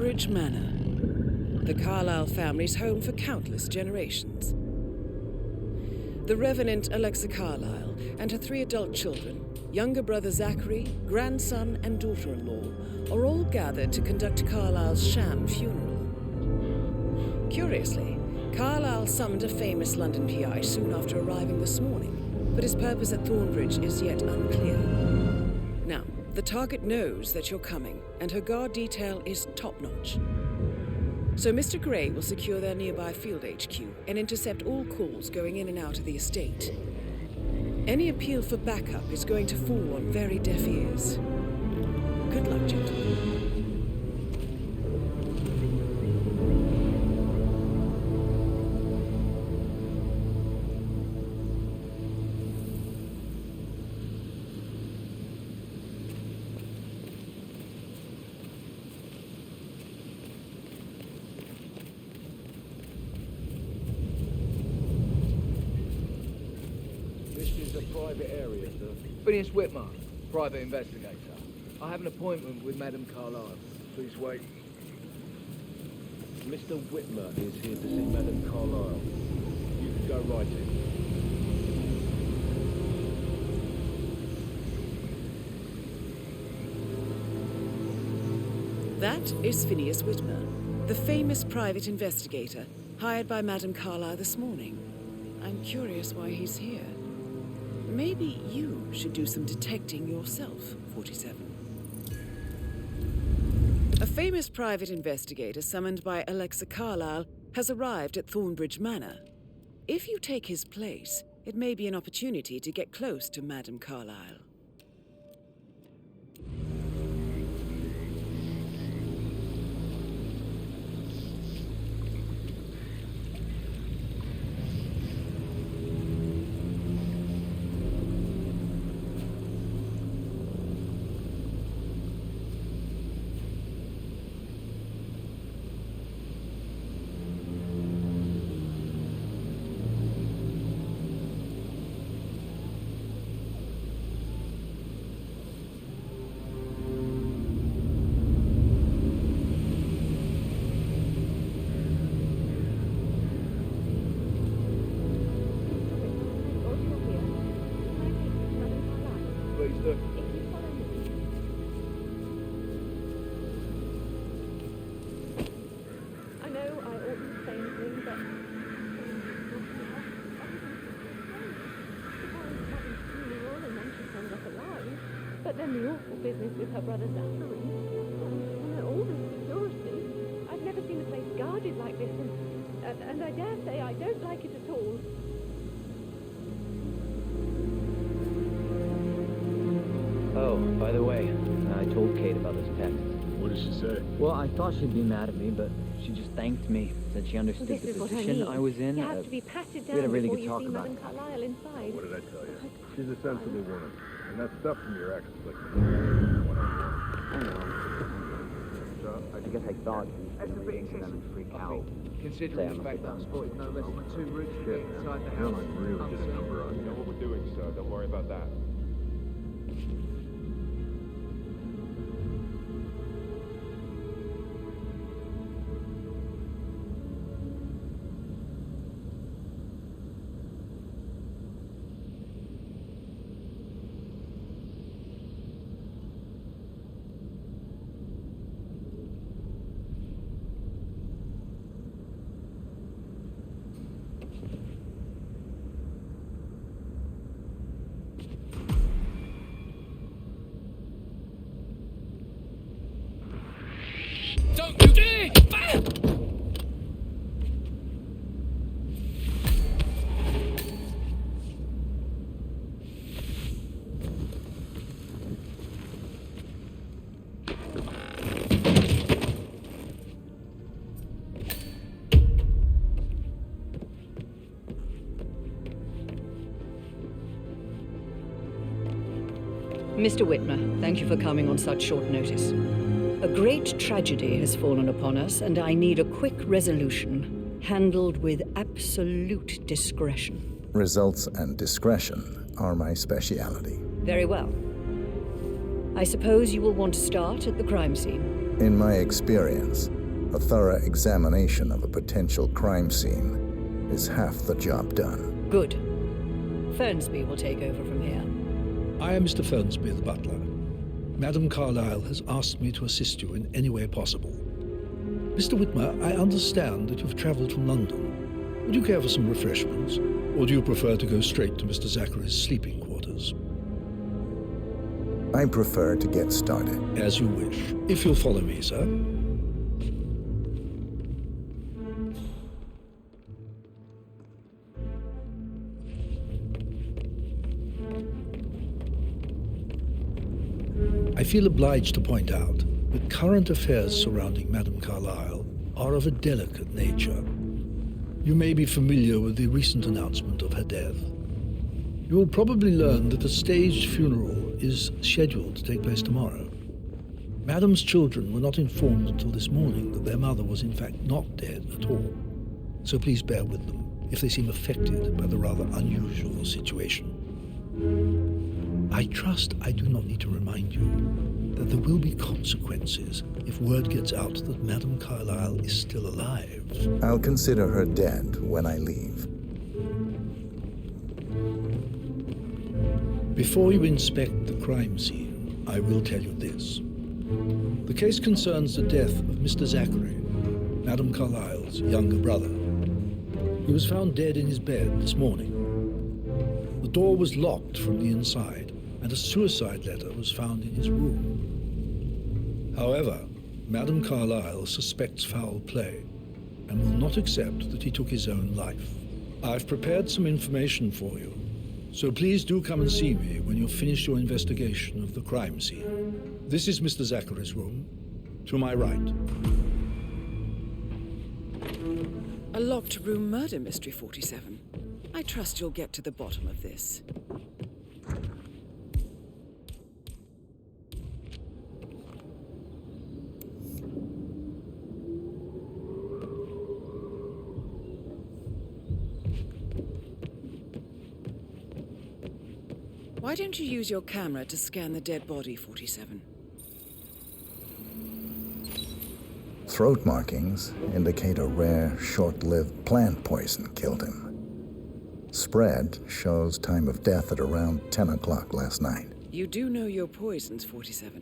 Thornbridge Manor, the Carlyle family's home for countless generations. The Revenant Alexa Carlyle and her 3 adult children, younger brother Zachary, grandson, and daughter-in-law, are all gathered to conduct Carlyle's sham funeral. Curiously, Carlyle summoned a famous London PI soon after arriving this morning, but his purpose at Thornbridge is yet unclear. Now, the target knows that you're coming, and her guard detail is top-notch. So Mr. Gray will secure their nearby field HQ and intercept all calls going in and out of the estate. Any appeal for backup is going to fall on very deaf ears. Good luck, gentlemen. Private area, sir. Phineas Whitmer, private investigator. I have an appointment with Madame Carlyle. Please wait. Mr. Whitmer is here to see Madame Carlyle. You can go right in. That is Phineas Whitmer, the famous private investigator hired by Madame Carlyle this morning. I'm curious why he's here. Maybe you should do some detecting yourself, 47. A famous private investigator summoned by Alexa Carlyle has arrived at Thornbridge Manor. If you take his place, it may be an opportunity to get close to Madame Carlyle. But then the awful business with her brother Zachary, and all this security. I've never seen a place guarded like this, and I dare say I don't like it at all. Oh, by the way, I told Kate about this text. What did she say? Well, I thought she'd be mad at me, but she just thanked me. Said she understood This the is what position I was in. You have to be patted we had a down really before good you talk see about Madame it. Carlyle inside. What did I tell you? She's a sensible woman. And that stuff from your ex is like... I know. I guess I thought she was reading to them and freak out. Considering the fact that I'm spotted no less than 2 routes from inside the house. Really get a number on You know what we're doing, sir. Don't worry about that. Don't you dare! Mr. Whitmer, thank you for coming on such short notice. A great tragedy has fallen upon us, and I need a quick resolution, handled with absolute discretion. Results and discretion are my speciality. Very well. I suppose you will want to start at the crime scene. In my experience, a thorough examination of a potential crime scene is half the job done. Good. Fernsby will take over from here. I am Mr. Fernsby, the butler. Madam Carlyle has asked me to assist you in any way possible. Mr. Whitmer, I understand that you've travelled from London. Would you care for some refreshments? Or do you prefer to go straight to Mr. Zachary's sleeping quarters? I prefer to get started. As you wish. If you'll follow me, sir. I feel obliged to point out that current affairs surrounding Madame Carlyle are of a delicate nature. You may be familiar with the recent announcement of her death. You will probably learn that a staged funeral is scheduled to take place tomorrow. Madame's children were not informed until this morning that their mother was in fact not dead at all. So please bear with them if they seem affected by the rather unusual situation. I trust I do not need to remind you that there will be consequences if word gets out that Madame Carlyle is still alive. I'll consider her dead when I leave. Before you inspect the crime scene, I will tell you this. The case concerns the death of Mr. Zachary, Madame Carlyle's younger brother. He was found dead in his bed this morning. The door was locked from the inside, and a suicide letter was found in his room. However, Madame Carlyle suspects foul play and will not accept that he took his own life. I've prepared some information for you, so please do come and see me when you've finished your investigation of the crime scene. This is Mr. Zachary's room, to my right. A locked room murder mystery, 47. I trust you'll get to the bottom of this. Why don't you use your camera to scan the dead body, 47? Throat markings indicate a rare, short-lived plant poison killed him. Spread shows time of death at around 10 o'clock last night. You do know your poisons, 47.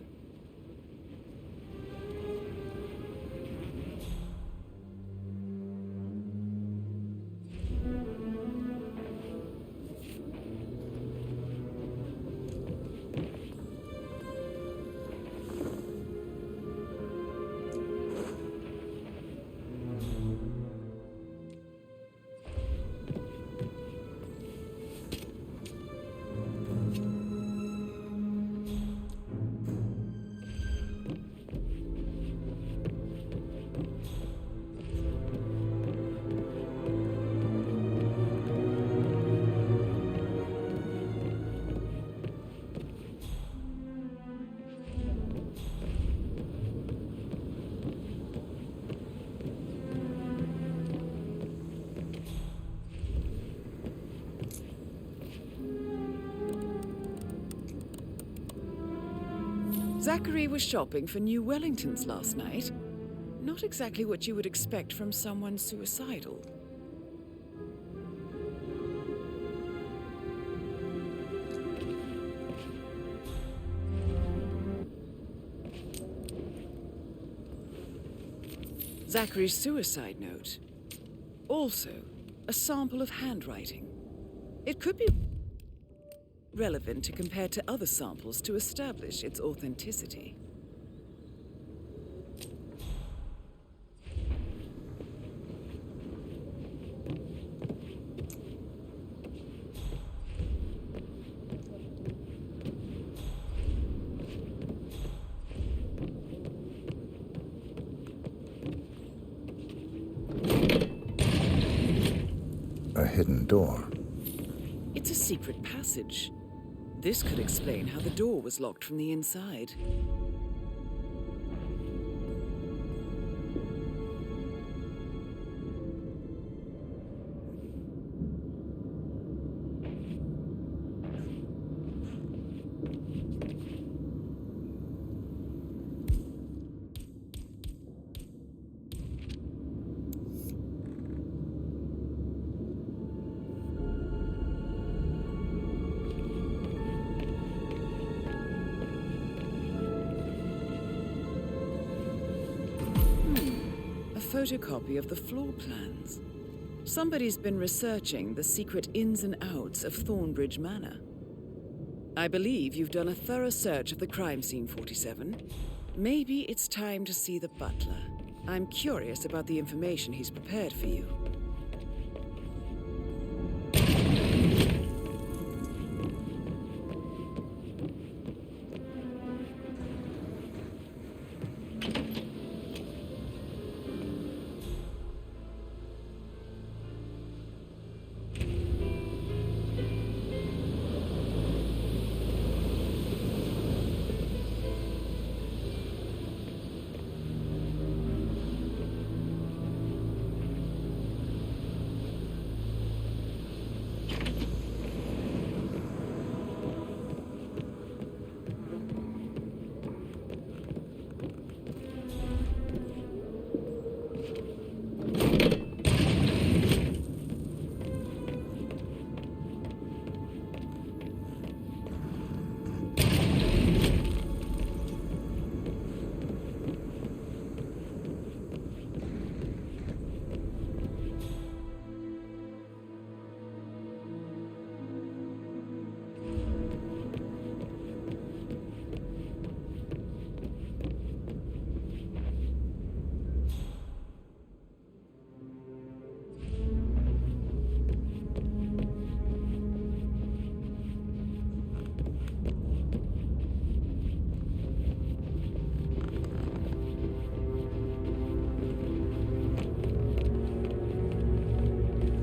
Zachary was shopping for new Wellingtons last night. Not exactly what you would expect from someone suicidal. Zachary's suicide note. Also, a sample of handwriting. It could be relevant to compare to other samples to establish its authenticity. A hidden door. It's a secret passage. This could explain how the door was locked from the inside. photocopy of the floor plans. Somebody's been researching the secret ins and outs of Thornbridge Manor. I believe you've done a thorough search of the crime scene, 47. Maybe it's time to see the butler. I'm curious about the information he's prepared for you.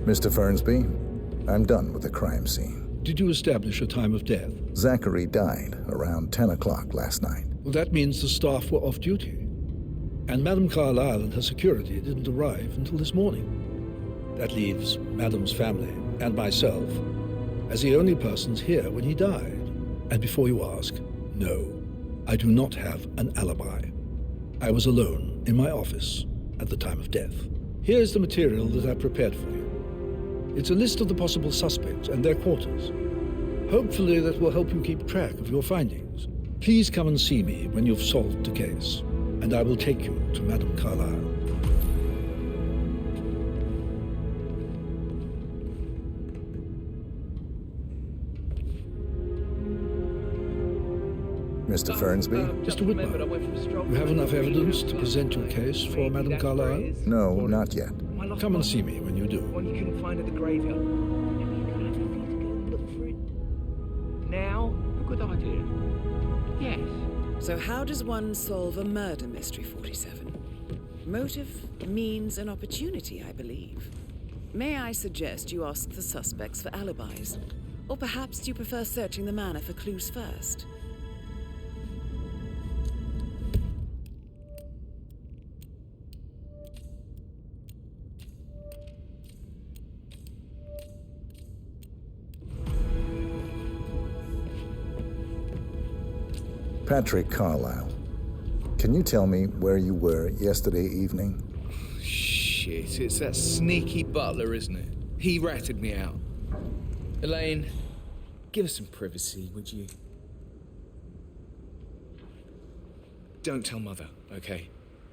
Mr. Fernsby, I'm done with the crime scene. Did you establish a time of death? Zachary died around 10 o'clock last night. Well, that means the staff were off duty. And Madame Carlyle and her security didn't arrive until this morning. That leaves Madame's family and myself as the only persons here when he died. And before you ask, no, I do not have an alibi. I was alone in my office at the time of death. Here's the material that I prepared for you. It's a list of the possible suspects and their quarters. Hopefully that will help you keep track of your findings. Please come and see me when you've solved the case, and I will take you to Madame Carlyle. Mr. Fernsby? Mr. Whitmer, you have enough evidence to present your case for Madame Carlyle? No, not yet. Come and see me when you do. One you couldn't find at the graveyard. Maybe you could actually go look for it. Now? A good idea. Yes. So how does one solve a murder mystery, 47? Motive, means, and opportunity, I believe. May I suggest you ask the suspects for alibis? Or perhaps do you prefer searching the manor for clues first? Patrick Carlyle, can you tell me where you were yesterday evening? Shit, it's that sneaky butler, isn't it? He ratted me out. Elaine, give us some privacy, would you? Don't tell Mother, okay?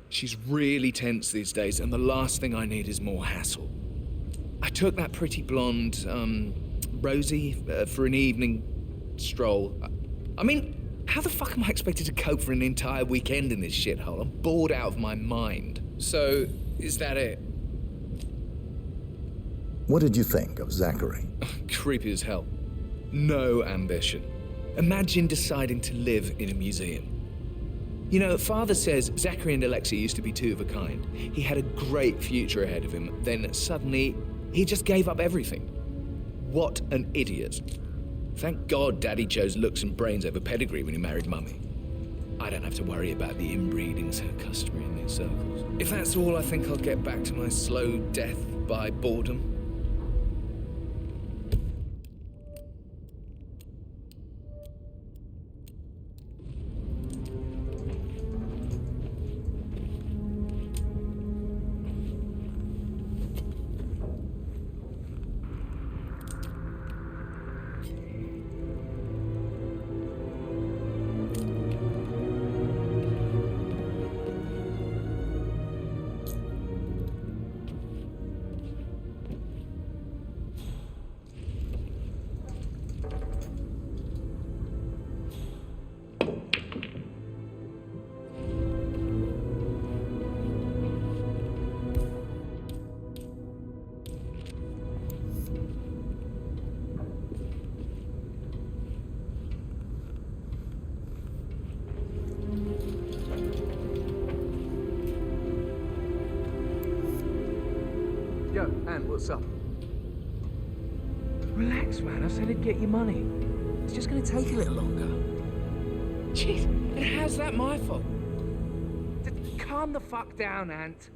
She's really tense these days, and the last thing I need is more hassle. I took that pretty blonde, Rosie, for an evening stroll. I mean, how the fuck am I expected to cope for an entire weekend in this shithole? I'm bored out of my mind. So, is that it? What did you think of Zachary? Creepy as hell. No ambition. Imagine deciding to live in a museum. You know, Father says Zachary and Alexia used to be two of a kind. He had a great future ahead of him, then suddenly, he just gave up everything. What an idiot. Thank God Daddy chose looks and brains over pedigree when he married Mummy. I don't have to worry about the inbreeding so customary in these circles. If that's all, I think I'll get back to my slow death by boredom. Yo, Anne, what's up? Relax, man. I said I'd get you money. It's just gonna take a little longer. Jeez, and how's that my fault? Calm the fuck down, Ant.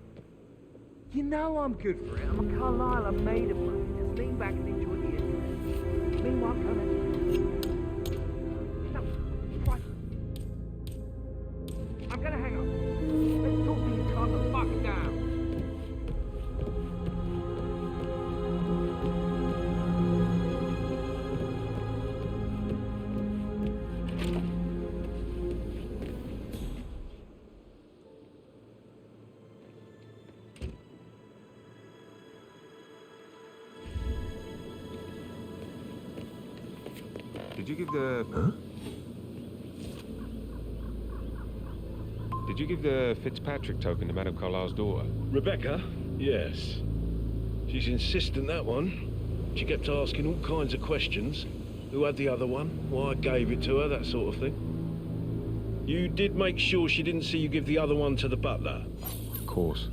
You know I'm good for it. I'm a Carlisle. I'm made of money. Just lean back and enjoy the internet. Meanwhile, come in. No, try. I'm gonna hang up. Let's talk to you. Calm the fuck down. Did you give the... Huh? Did you give the Fitzpatrick token to Madame Carlisle's daughter? Rebecca? Yes. She's insistent, that one. She kept asking all kinds of questions. Who had the other one? Why I gave it to her, that sort of thing. You did make sure she didn't see you give the other one to the butler? Of course.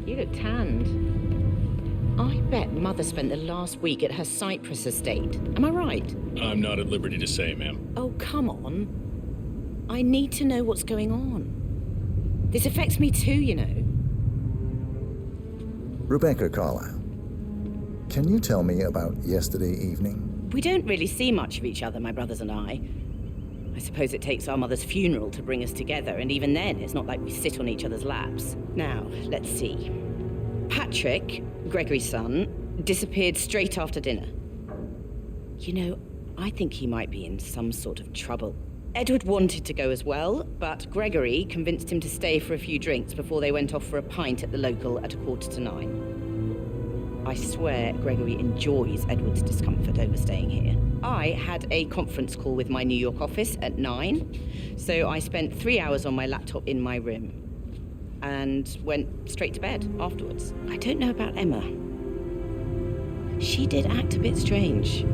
You look tanned. I bet Mother spent the last week at her Cyprus estate. Am I right? I'm not at liberty to say, ma'am. Oh, come on. I need to know what's going on. This affects me too, you know. Rebecca Carlisle, can you tell me about yesterday evening? We don't really see much of each other, my brothers and I. I suppose it takes our mother's funeral to bring us together, and even then, it's not like we sit on each other's laps. Now, let's see. Patrick, Gregory's son, disappeared straight after dinner. You know, I think he might be in some sort of trouble. Edward wanted to go as well, but Gregory convinced him to stay for a few drinks before they went off for a pint at the local at 9:15. I swear Gregory enjoys Edward's discomfort over staying here. I had a conference call with my New York office at 9, so I spent 3 hours on my laptop in my room and went straight to bed afterwards. I don't know about Emma. She did act a bit strange.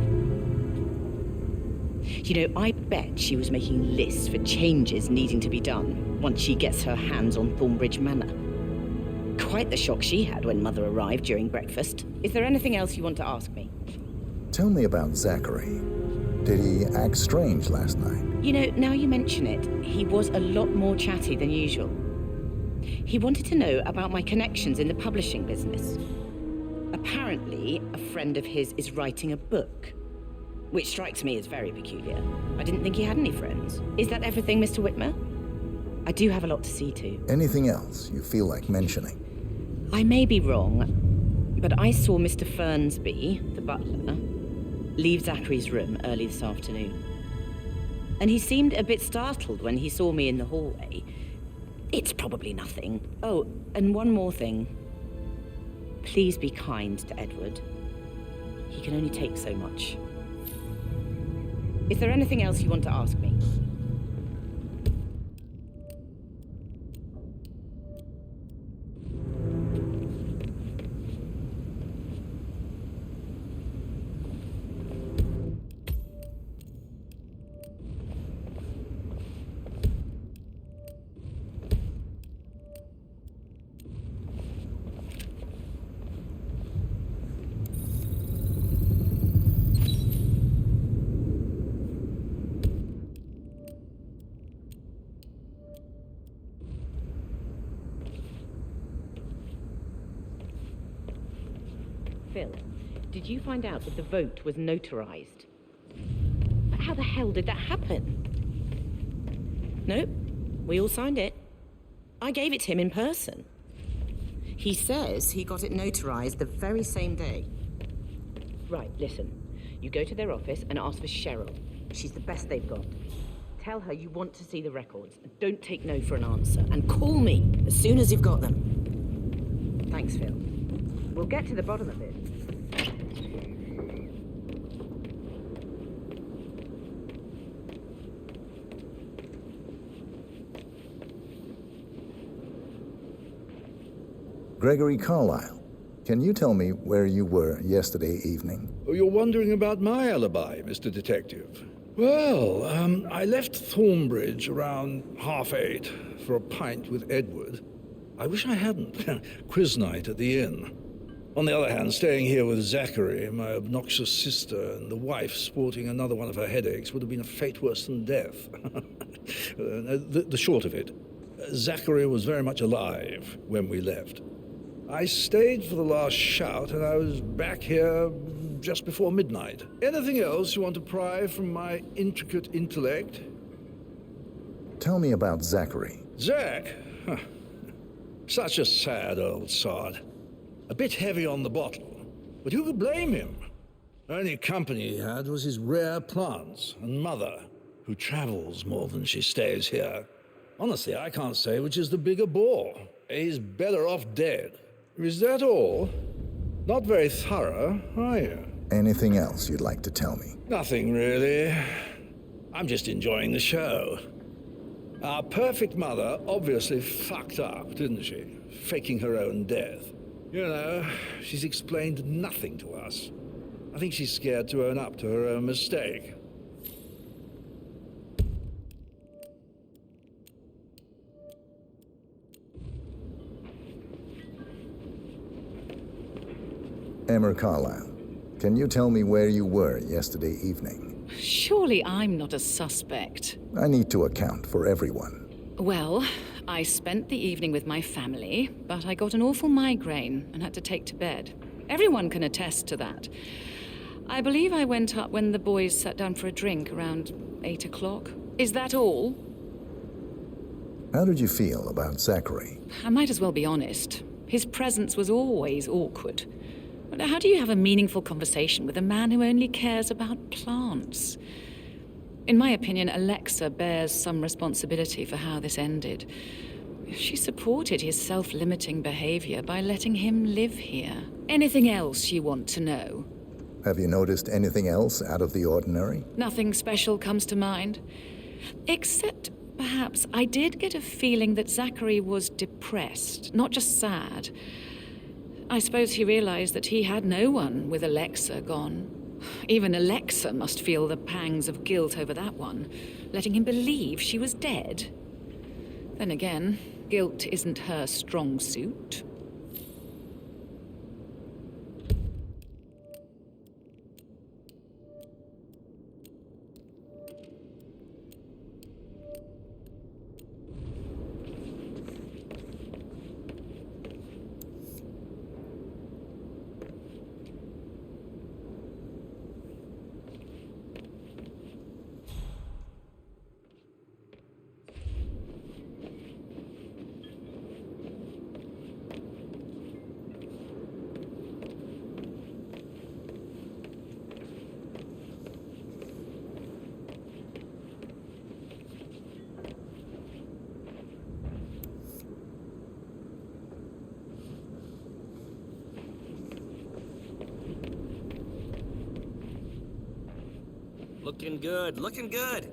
You know, I bet she was making lists for changes needing to be done once she gets her hands on Thornbridge Manor. Quite the shock she had when Mother arrived during breakfast. Is there anything else you want to ask me? Tell me about Zachary. Did he act strange last night? You know, now you mention it, he was a lot more chatty than usual. He wanted to know about my connections in the publishing business. Apparently, a friend of his is writing a book, which strikes me as very peculiar. I didn't think he had any friends. Is that everything, Mr. Whitmer? I do have a lot to see to. Anything else you feel like mentioning? I may be wrong, but I saw Mr. Fernsby, the butler, leave Zachary's room early this afternoon. And he seemed a bit startled when he saw me in the hallway. It's probably nothing. Oh, and one more thing. Please be kind to Edward. He can only take so much. Is there anything else you want to ask me? Phil, did you find out that the vote was notarized? But how the hell did that happen? Nope, we all signed it. I gave it to him in person. He says he got it notarized the very same day. Right, listen. You go to their office and ask for Cheryl. She's the best they've got. Tell her you want to see the records. Don't take no for an answer. And call me as soon as you've got them. Thanks, Phil. We'll get to the bottom of it. Gregory Carlyle, can you tell me where you were yesterday evening? Oh, you're wondering about my alibi, Mr. Detective. Well, I left Thornbridge around 8:30 for a pint with Edward. I wish I hadn't. Quiz night at the inn. On the other hand, staying here with Zachary, my obnoxious sister, and the wife sporting another one of her headaches would have been a fate worse than death. The short of it, Zachary was very much alive when we left. I stayed for the last shout, and I was back here just before midnight. Anything else you want to pry from my intricate intellect? Tell me about Zachary. Zach? Huh. Such a sad old sod. A bit heavy on the bottle, but who could blame him? Only company he had was his rare plants and mother, who travels more than she stays here. Honestly, I can't say which is the bigger bore. He's better off dead. Is that all? Not very thorough, are you? Anything else you'd like to tell me? Nothing, really. I'm just enjoying the show. Our perfect mother obviously fucked up, didn't she? Faking her own death. You know, she's explained nothing to us. I think she's scared to own up to her own mistake. Emma Carlyle, can you tell me where you were yesterday evening? Surely I'm not a suspect. I need to account for everyone. Well, I spent the evening with my family, but I got an awful migraine and had to take to bed. Everyone can attest to that. I believe I went up when the boys sat down for a drink around 8 o'clock. Is that all? How did you feel about Zachary? I might as well be honest. His presence was always awkward. But how do you have a meaningful conversation with a man who only cares about plants? In my opinion, Alexa bears some responsibility for how this ended. She supported his self-limiting behavior by letting him live here. Anything else you want to know? Have you noticed anything else out of the ordinary? Nothing special comes to mind. Except, perhaps, I did get a feeling that Zachary was depressed, not just sad. I suppose he realized that he had no one with Alexa gone. Even Alexa must feel the pangs of guilt over that one, letting him believe she was dead. Then again, guilt isn't her strong suit. Looking good, looking good.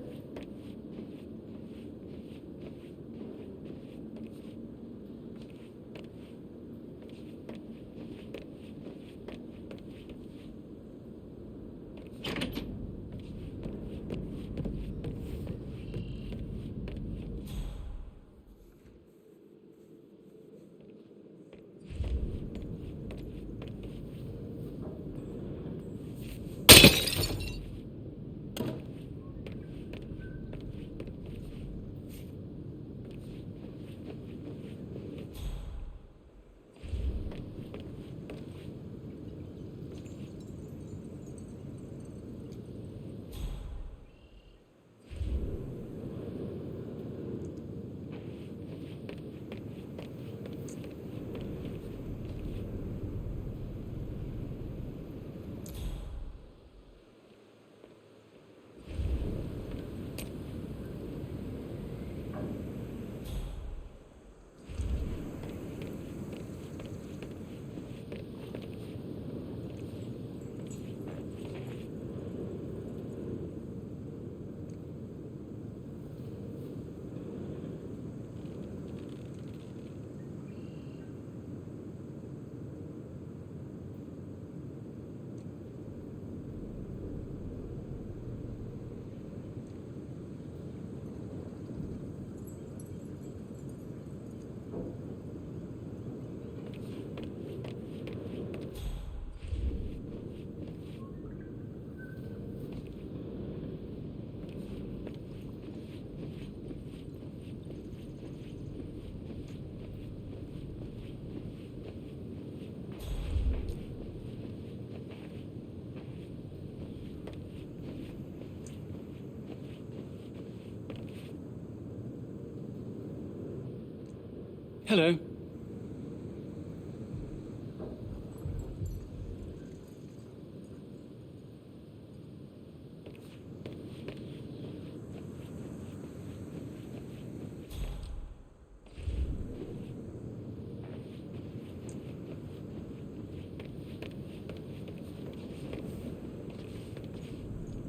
Hello.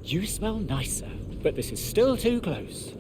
You smell nicer, but this is still too close.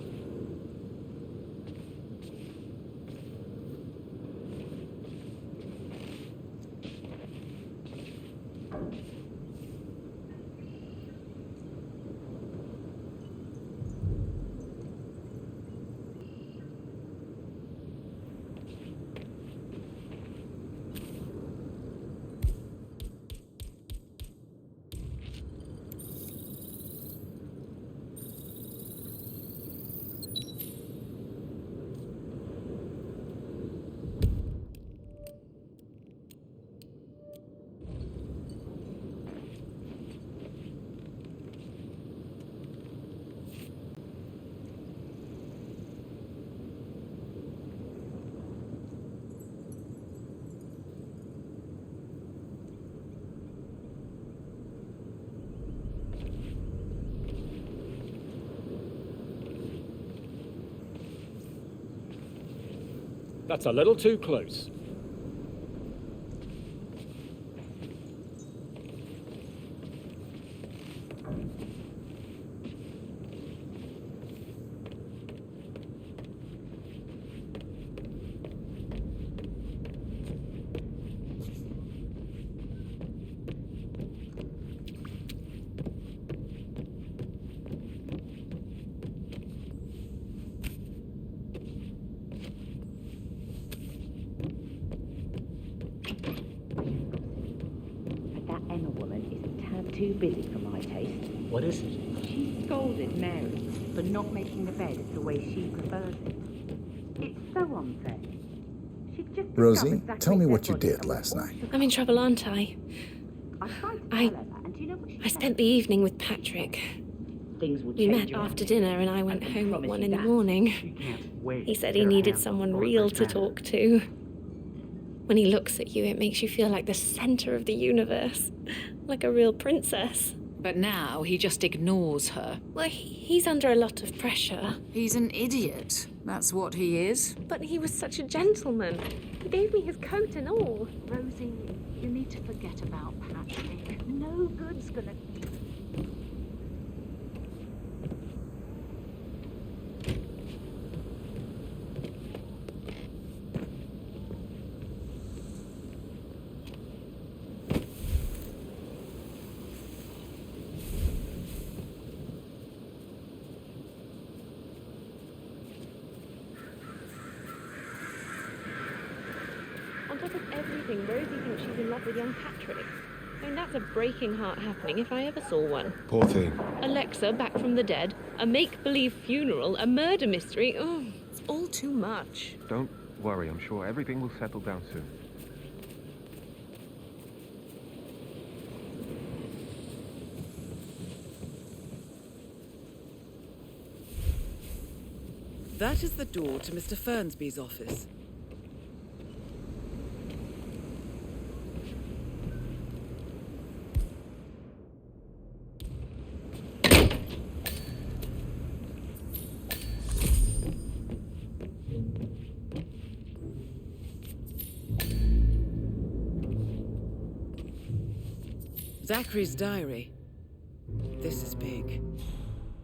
That's a little too close. Too busy for my taste. What is it? She scolded Mary for not making the bed the way she prefers it. It's so unfair. She just Rosie, tell me what you did last night. I'm in trouble, aren't I? I spent the evening with Patrick. We met after dinner and I went home at 1 in the morning. He said he needed someone real to talk to. When he looks at you, it makes you feel like the center of the universe. Like a real princess. But now he just ignores her. Well, he's under a lot of pressure. He's an idiot. That's what he is. But he was such a gentleman. He gave me his coat and all. Rosie, you need to forget about Patrick. No good's gonna... Everything, Rosie thinks she's in love with young Patrick. I mean, that's a breaking heart happening if I ever saw one. Poor thing. Alexa back from the dead, a make-believe funeral, a murder mystery. Oh, it's all too much. Don't worry, I'm sure everything will settle down soon. That is the door to Mr. Fernsby's office. Zachary's diary. This is big.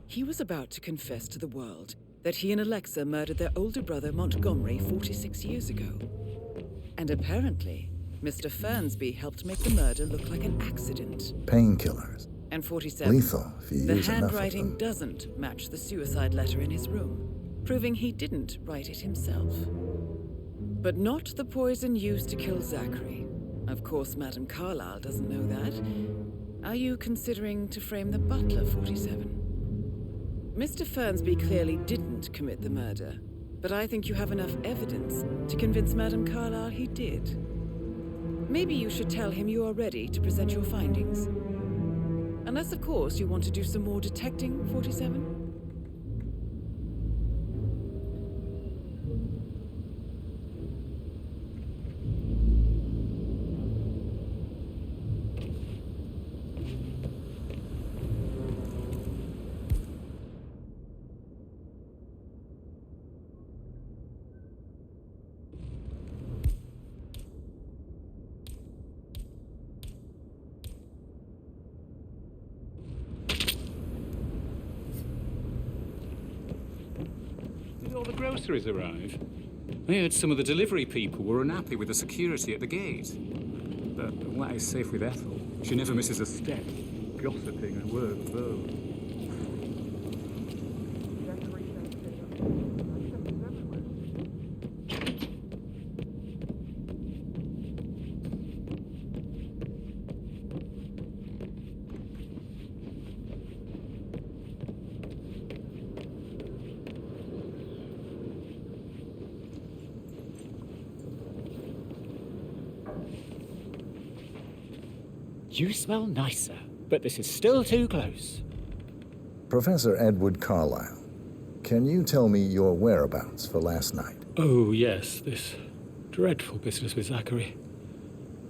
He was about to confess to the world that he and Alexa murdered their older brother Montgomery 46 years ago. And apparently, Mr. Fernsby helped make the murder look like an accident. Painkillers. And 47. Lethal if you the use enough of handwriting them. doesn't match the suicide letter in his room, proving he didn't write it himself. But not the poison used to kill Zachary. Of course, Madame Carlyle doesn't know that. Are you considering to frame the butler, 47? Mr. Fernsby clearly didn't commit the murder, but I think you have enough evidence to convince Madame Carlyle he did. Maybe you should tell him you are ready to present your findings. Unless, of course, you want to do some more detecting, 47? groceries arrive. I heard some of the delivery people were unhappy with the security at the gate. But what is safe with Ethel? She never misses a step, gossiping and word though. You smell nicer, but this is still too close. Professor Edward Carlyle, can you tell me your whereabouts for last night? Oh, yes, this dreadful business with Zachary.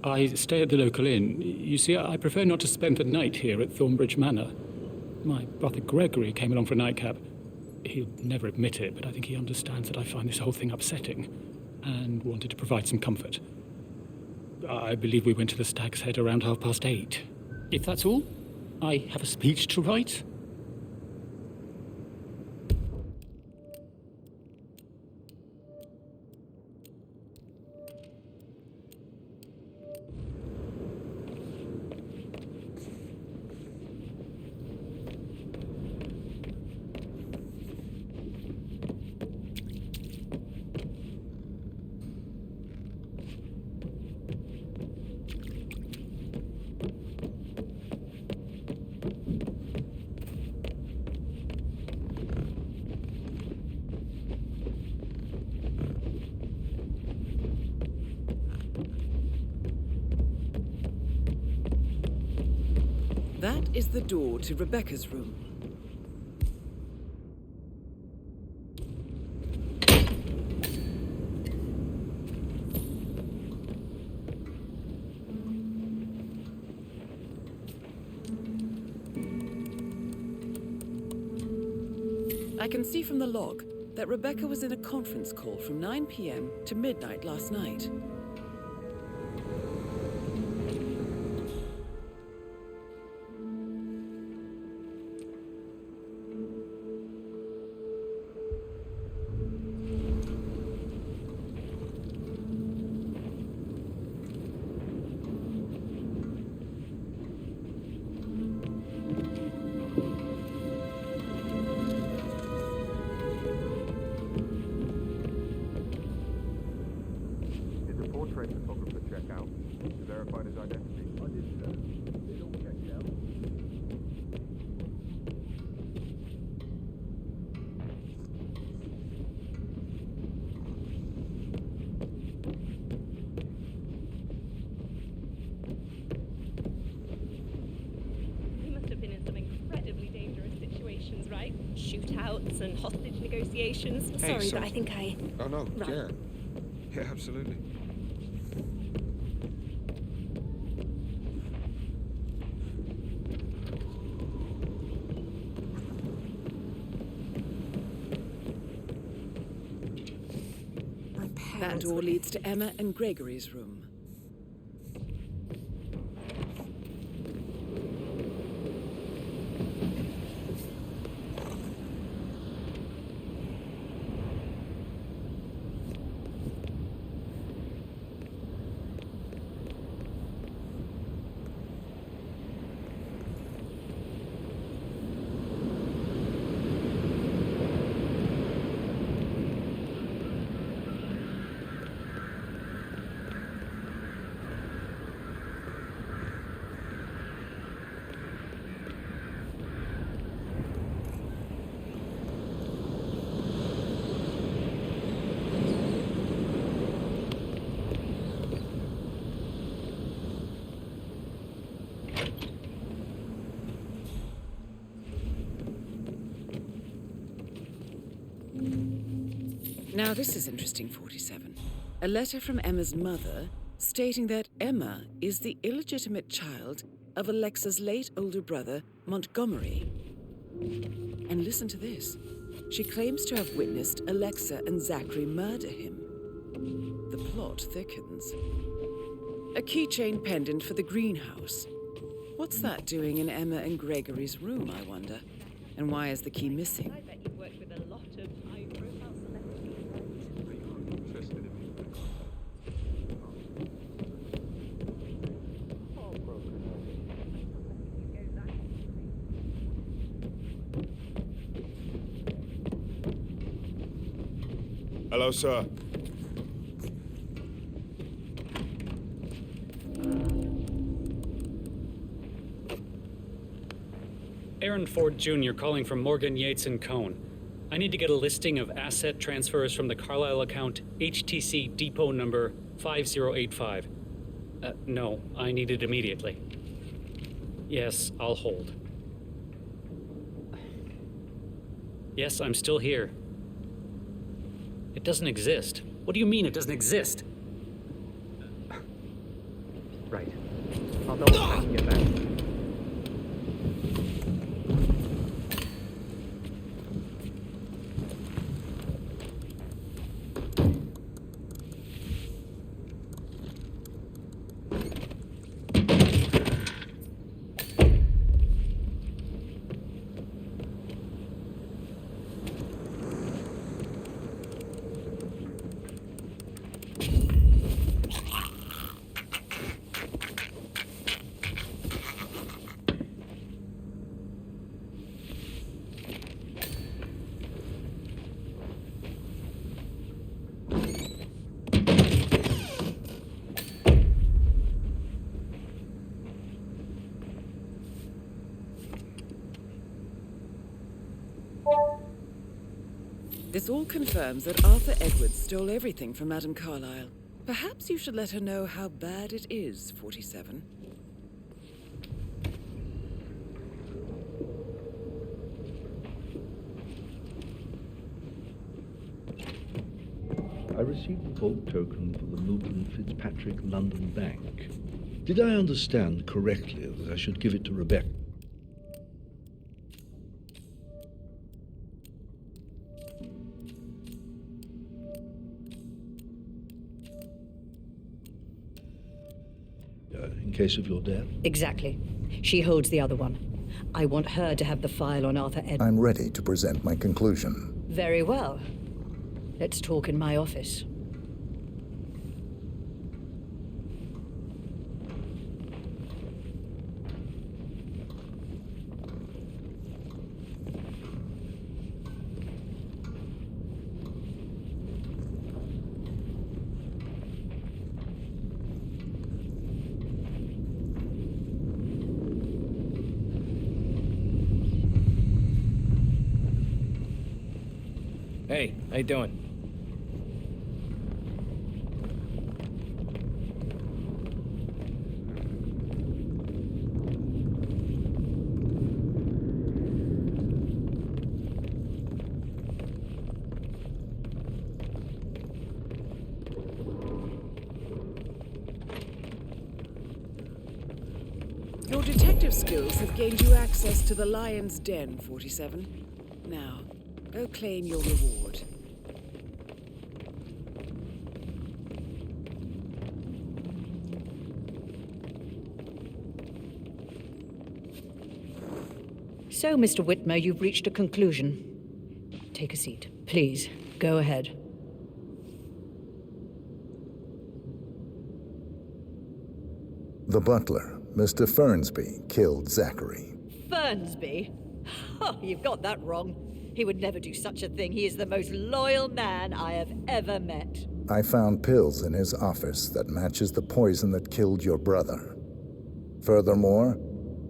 I stay at the local inn. You see, I prefer not to spend the night here at Thornbridge Manor. My brother Gregory came along for a nightcap. He'll never admit it, but I think he understands that I find this whole thing upsetting and wanted to provide some comfort. I believe we went to the Stag's Head around 8:30. If that's all, I have a speech to write. That is the door to Rebecca's room. I can see from the log that Rebecca was in a conference call from 9 p.m. to midnight last night. Shootouts and hostage negotiations. Sorry, but I think I... Oh, no, right. Yeah, absolutely. That door leads to Emma and Gregory's room. Now this is interesting, 47. A letter from Emma's mother stating that Emma is the illegitimate child of Alexa's late older brother, Montgomery. And listen to this. She claims to have witnessed Alexa and Zachary murder him. The plot thickens. A keychain pendant for the greenhouse. What's that doing in Emma and Gregory's room, I wonder? And why is the key missing? I bet you've worked with a lot of high-profile celebrities. Hello, sir. Aaron Ford Jr. calling from Morgan, Yates & Cohn. I need to get a listing of asset transfers from the Carlisle account HTC depot number 5085. No, I need it immediately. Yes, I'll hold. Yes, I'm still here. It doesn't exist. What do you mean it doesn't exist? Right. I'll double check and get back. This all confirms that Arthur Edwards stole everything from Madame Carlisle. Perhaps you should let her know how bad it is, 47. I received the vault token for the Milton Fitzpatrick London Bank. Did I understand correctly that I should give it to Rebecca? In case of your death? Exactly. She holds the other one. I want her to have the file on Arthur Edwards. I'm ready to present my conclusion. Very well. Let's talk in my office. Hey, how you doing? Your detective skills have gained you access to the Lion's Den, 47. Now, go claim your reward. So, Mr. Whitmer, you've reached a conclusion. Take a seat. Please, go ahead. The butler, Mr. Fernsby, killed Zachary. Fernsby? Oh, you've got that wrong. He would never do such a thing. He is the most loyal man I have ever met. I found pills in his office that matches the poison that killed your brother. Furthermore,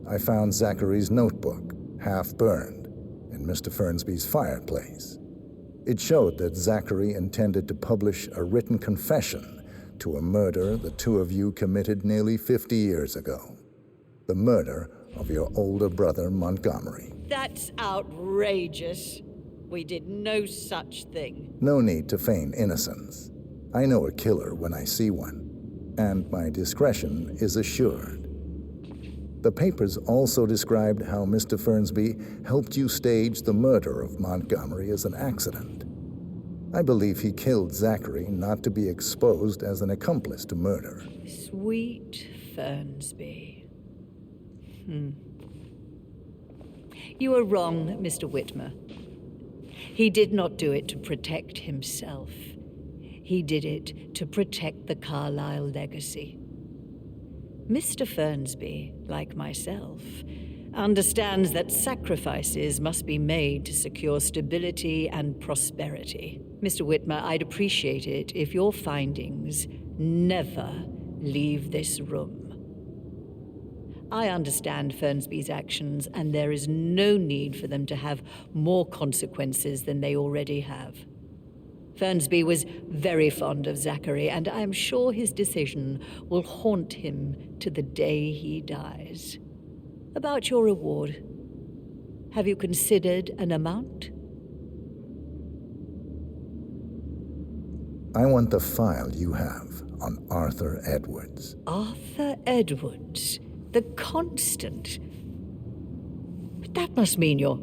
I found Zachary's notebook, half burned, in Mr. Fernsby's fireplace. It showed that Zachary intended to publish a written confession to a murder the two of you committed nearly 50 years ago. The murder of your older brother, Montgomery. That's outrageous. We did no such thing. No need to feign innocence. I know a killer when I see one, and my discretion is assured. The papers also described how Mr. Fernsby helped you stage the murder of Montgomery as an accident. I believe he killed Zachary not to be exposed as an accomplice to murder. Sweet Fernsby. You are wrong, Mr. Whitmer. He did not do it to protect himself. He did it to protect the Carlisle legacy. Mr. Fernsby, like myself, understands that sacrifices must be made to secure stability and prosperity. Mr. Whitmer, I'd appreciate it if your findings never leave this room. I understand Fernsby's actions, and there is no need for them to have more consequences than they already have. Fernsby was very fond of Zachary, and I am sure his decision will haunt him to the day he dies. About your reward, have you considered an amount? I want the file you have on Arthur Edwards. Arthur Edwards, the Constant. But that must mean you're...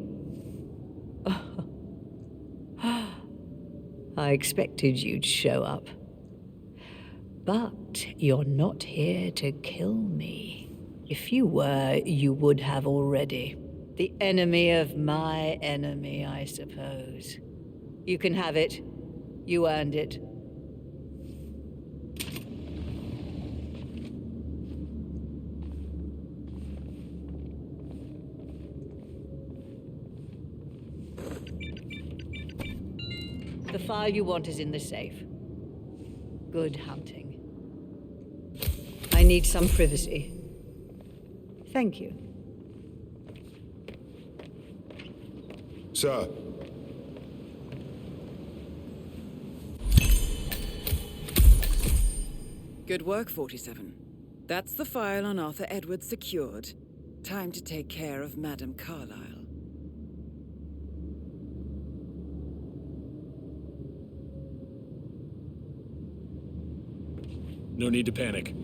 I expected you'd show up. But you're not here to kill me. If you were, you would have already. The enemy of my enemy, I suppose. You can have it. You earned it. The file you want is in the safe. Good hunting. I need some privacy. Thank you. Sir. Good work, 47. That's the file on Arthur Edwards secured. Time to take care of Madame Carlyle. No need to panic.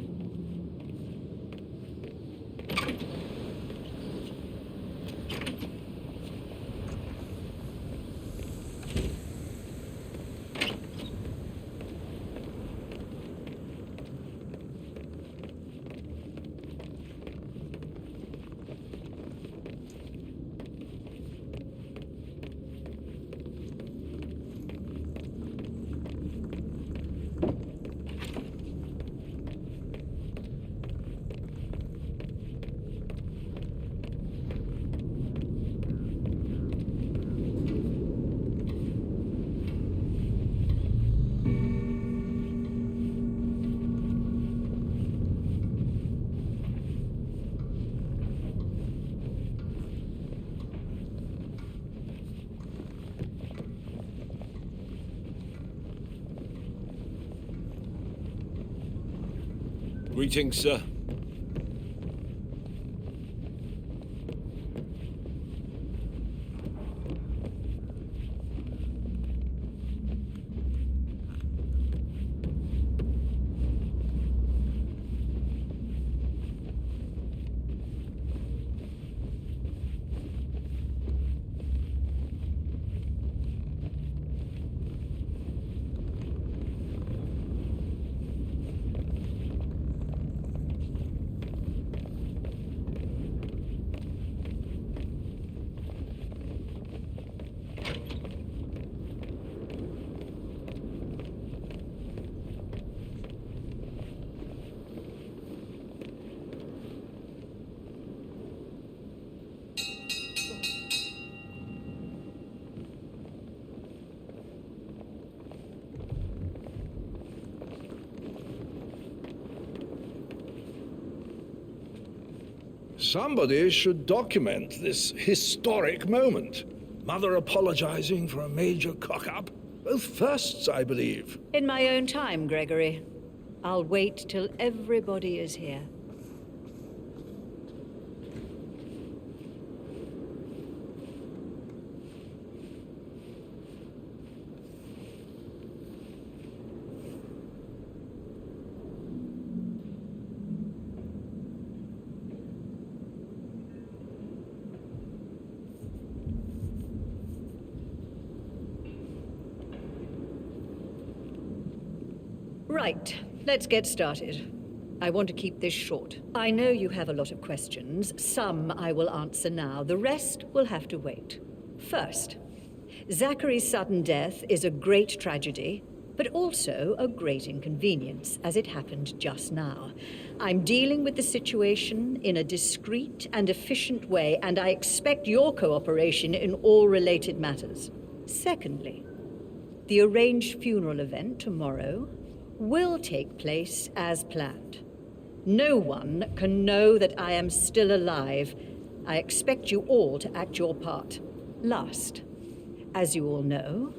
Greetings, sir. Somebody should document this historic moment. Mother apologizing for a major cock-up. Both firsts, I believe. In my own time, Gregory. I'll wait till everybody is here. Right, let's get started. I want to keep this short. I know you have a lot of questions. Some I will answer now. The rest will have to wait. First, Zachary's sudden death is a great tragedy, but also a great inconvenience, as it happened just now. I'm dealing with the situation in a discreet and efficient way, and I expect your cooperation in all related matters. Secondly, The arranged funeral event tomorrow will take place as planned. No one can know that I am still alive. I expect you all to act your part. Last, as you all know,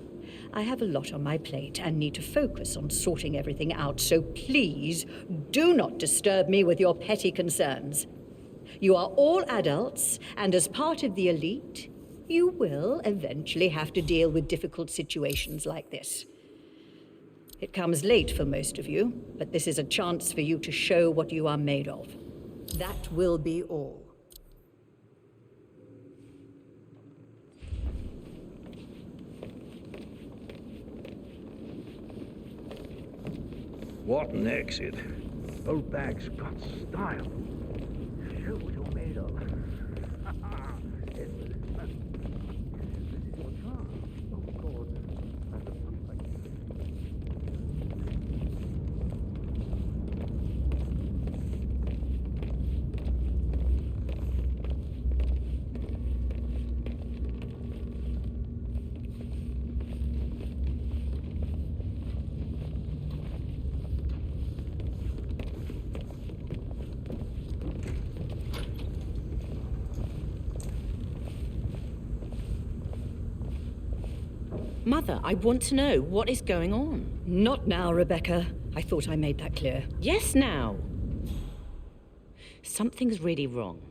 I have a lot on my plate and need to focus on sorting everything out, so please do not disturb me with your petty concerns. You are all adults, and as part of the elite, you will eventually have to deal with difficult situations like this. It comes late for most of you, but this is a chance for you to show what you are made of. That will be all. What an exit. Old bag's got style. Show what you're made of. This is your charm. Of course. Mother, I want to know what is going on. Not now, Rebecca. I thought I made that clear. Yes, now. Something's really wrong.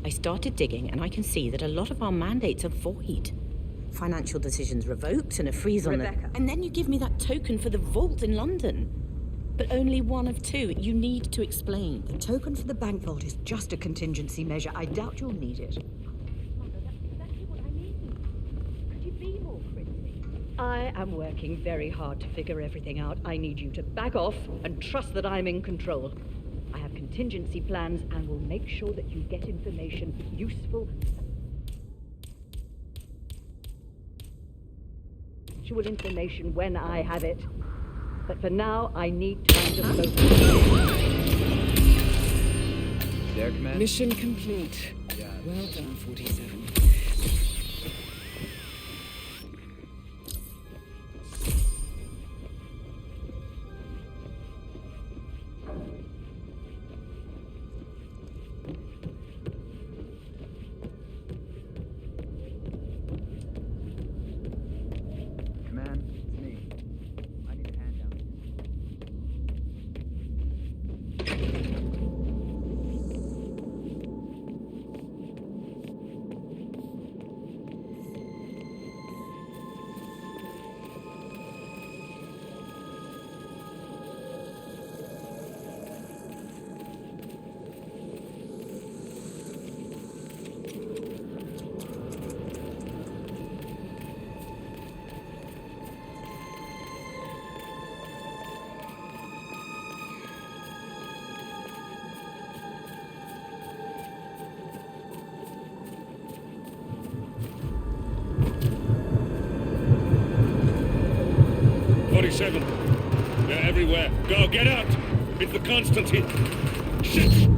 I started digging and I can see that a lot of our mandates are void. Financial decisions revoked and a freeze on Rebecca. And then you give me that token for the vault in London. But only one of two. You need to explain. The token for the bank vault is just a contingency measure. I doubt you'll need it. I am working very hard to figure everything out. I need you to back off and trust that I'm in control. I have contingency plans and will make sure that you get information useful, actual information when I have it. But for now, I need time to focus. There, Commander. Mission complete. Yeah. Well done, 47. They're everywhere. Go, get out! It's the Constantine. Shit!